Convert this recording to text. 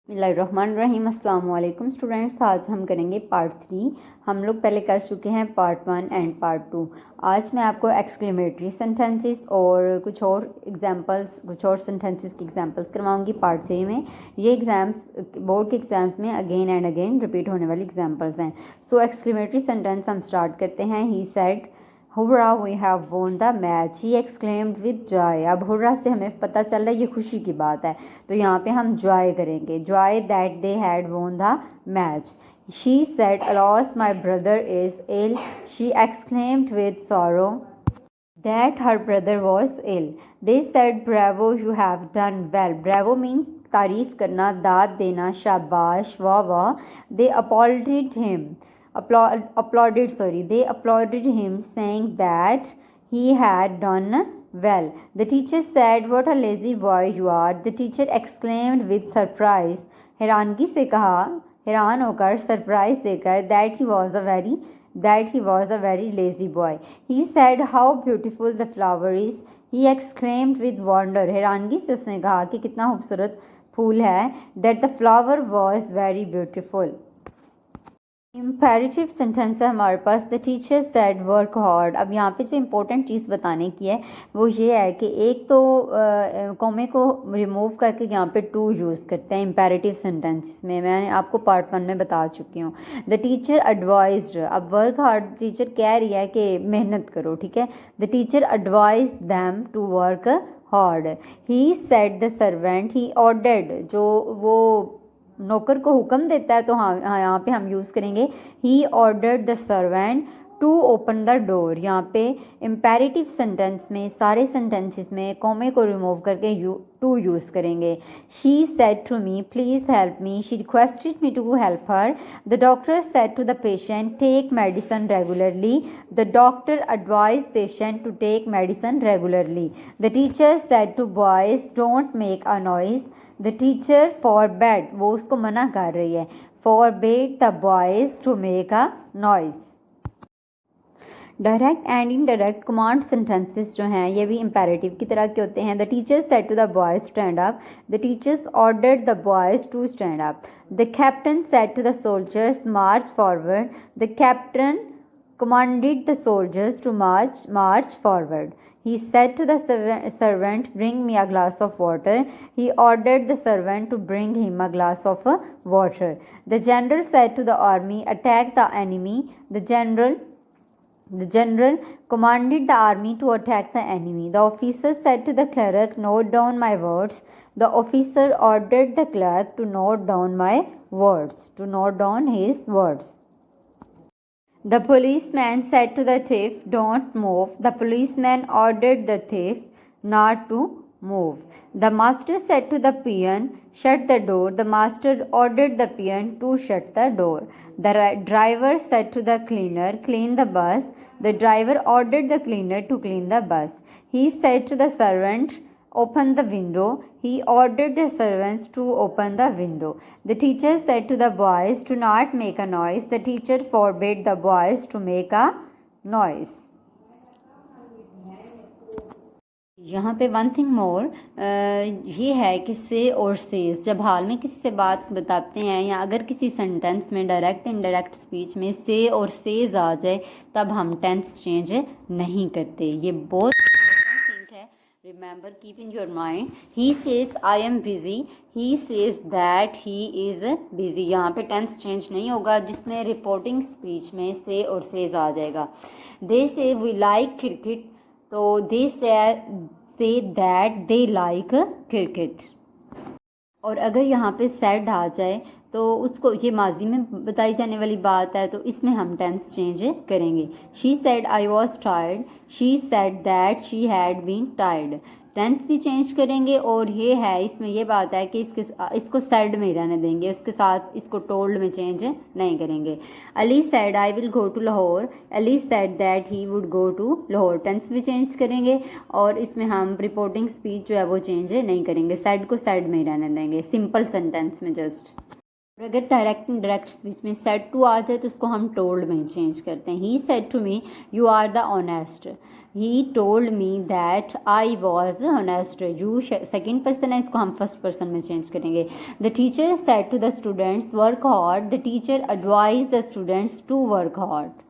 बिस्मिल्लाहिर्रहमानिर्रहीम। अस्सलाम वालेकुम स्टूडेंट्स। आज हम करेंगे पार्ट 3। हम लोग पहले कर चुके हैं पार्ट 1 एंड पार्ट 2। आज मैं आपको एक्सक्लेमेटरी सेंटेंसेस और कुछ और सेंटेंसेस की एग्जांपल्स करवाऊंगी पार्ट 3 में। ये एग्ज़ाम्स बोर्ड के एग्ज़ाम्स में अगेन एंड अगेन रिपीट होने वाली एग्जांपल्स हैं। सो एक्सक्लेमेटरी सेंटेंस हम स्टार्ट करते हैं। He said hurrah we have won the match, he exclaimed with joy. अब हुर्रा से हमें पता चल रहा है ये खुशी की बात है, तो यहाँ पे हम जॉय करेंगे। Joy that they had won the match. She said alas my brother is ill, she exclaimed with sorrow that her brother was ill. They said bravo, you have done well. Bravo means तारीफ करना, दाद देना, शाबाश, वाह वाह। They applauded him. They applauded him, saying that he had done well. The teacher said, what a lazy boy you are. The teacher exclaimed with surprise. हैरानगी से कहा, हैरान होकर, सरप्राइज देकर, that he was a very lazy boy. He said, how beautiful the flower is. He exclaimed with wonder. हैरानगी से उसने कहा कि कितना खूबसूरत फूल है। That the flower was very beautiful. Imperative sentence है हमारे पास। The teachers said work hard. अब यहाँ पे जो इम्पोर्टेंट चीज़ बताने की है वो ये है कि एक तो कॉमे को रिमूव करके यहाँ पे टू यूज़ करते हैं इम्पेरेटिव सेंटेंस में। मैंने आपको पार्ट 1 में बता चुकी हूँ। The teacher advised. अब वर्क हार्ड टीचर कह रही है कि मेहनत करो, ठीक है। The teacher advise them to work hard. He said the servant, he ordered, जो वो नौकर को हुक्म देता है, तो हाँ यहाँ पे हम यूज़ करेंगे he ordered the servant to open the door. यहाँ पे इम्पेरेटिव सेंटेंस में सारे सेंटेंसेस में कॉमे को रिमूव करके टू यूज़ करेंगे। She said to me please help me, she requested me to help her. The doctor said to the patient take medicine regularly. The doctor advise patient to take medicine regularly. The teacher said to boys don't make a noise. The teacher forbade, वो उसको मना कर रही है, forbade the boys to make a noise. Direct and indirect command sentences जो हैं ये भी इम्पेरेटिव की तरह के होते हैं। The teachers said to the boys stand up. The teachers ordered the boys to stand up. The captain said to the soldiers march forward. The captain commanded the soldiers to march forward. He said to the servant, bring me a glass of water. He ordered the servant to bring him a glass of water. The general said to the army, attack the enemy. The general commanded the army to attack the enemy. The officer said to the clerk, note down my words. The officer ordered the clerk to note down his words. The policeman said to the thief, don't move. The policeman ordered the thief not to move. The master said to the peon, shut the door. The master ordered the peon to shut the door. The driver said to the cleaner, clean the bus. The driver ordered the cleaner to clean the bus. He said to the servant, open the window. He ordered the servants to open the window. The teacher said to the boys to not make a noise. The teacher forbade the boys to make a noise. यहाँ पे one thing more ये है कि से और says, जब हाल में किसी से बात बताते हैं या अगर किसी सेंटेंस में डायरेक्ट इनडायरेक्ट स्पीच में से और सेज आ जाए तब हम टेंस चेंज नहीं करते। ये बहुत Remember, keep in your mind. He says I am busy. He says that he is busy. यहाँ पे टेंस चेंज नहीं होगा, जिसमें रिपोर्टिंग स्पीच में से और सेज आ जाएगा। They say we like cricket, तो they say that they like cricket. और अगर यहाँ पे सेड आ जाए तो उसको, ये माजी में बताई जाने वाली बात है, तो इसमें हम टेंस चेंज करेंगे। She said I was tired. She said that she had been tired. Tense भी चेंज करेंगे और ये है, इसमें ये बात है कि इसको सेड में रहने देंगे, उसके साथ इसको टोल्ड में चेंज नहीं करेंगे। Ali said I will go to Lahore. Ali said that he would go to Lahore. Tense भी चेंज करेंगे और इसमें हम रिपोर्टिंग स्पीच जो है वो चेंज नहीं करेंगे, सेड को सेड में ही रहने देंगे, सिंपल सेंटेंस में जस्ट। और अगर डायरेक्ट इनडायरेक्ट स्पीच में सेड टू आ जाए तो उसको हम टोल्ड में चेंज करते हैं। He said to me you are the honest, he told me that I was honest. You second person है, इसको हम फर्स्ट पर्सन में चेंज करेंगे। The teacher said to the students work hard, the teacher advise the students to work hard.